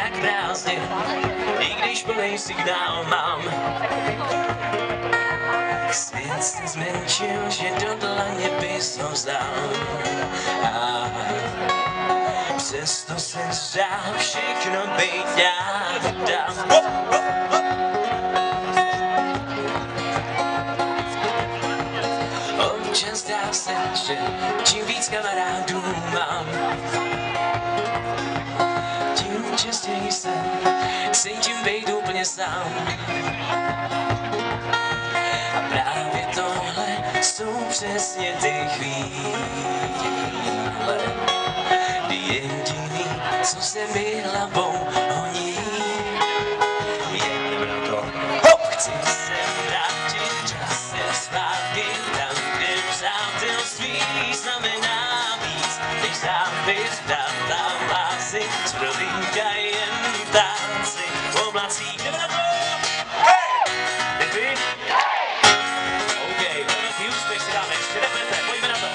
jak prázdně, i když plný signál mám. Svět se zmenšil, že do dlaně bys ho vzal. A přesto se zdál všechno být já dám. Občas zdá se, že čím víc kamarádů mám, tím častěji se cítím být úplně sám. A právě tohle jsou přesně ty chvíle, kdy jediný, co se mi hlavou honí, je to. Chci se vrátit časem zpátky tam, kde přátelství znamená víc než zápis, databázy, z provinka jen tanci v oblacích. Jdeme na to! Hej! Děkuji. OK, velký úspěch si dáme, ještě repete, pojďme na to.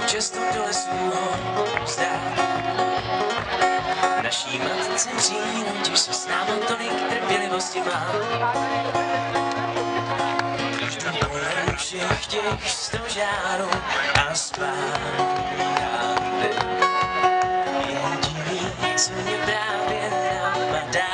Často do lesů vzdát. Naší matce říjnou, když se s námi tolik trpělivosti má. Když tu kolem všech těch stožárů a spáváme, jediný, co mě právě napadá,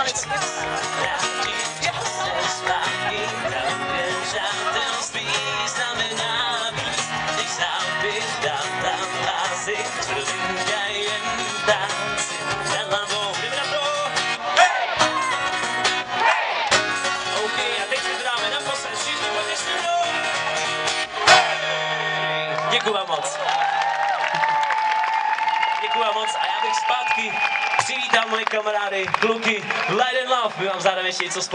chci se vrátit časem zpátky tam, kde přátelství znamená víc než zápis, databázy, z provinka jen tanci nad hlavou. Jdeme na to! Hej! Hej! OK, a teď si to dáme naposled, všichni pojďte se mnou! Hej! Děkuji vám moc. Děkuji vám moc a já bych zpátky přivítal moje kamarády, kluky, Light and Love, my vám zároveň ještě něco spolu.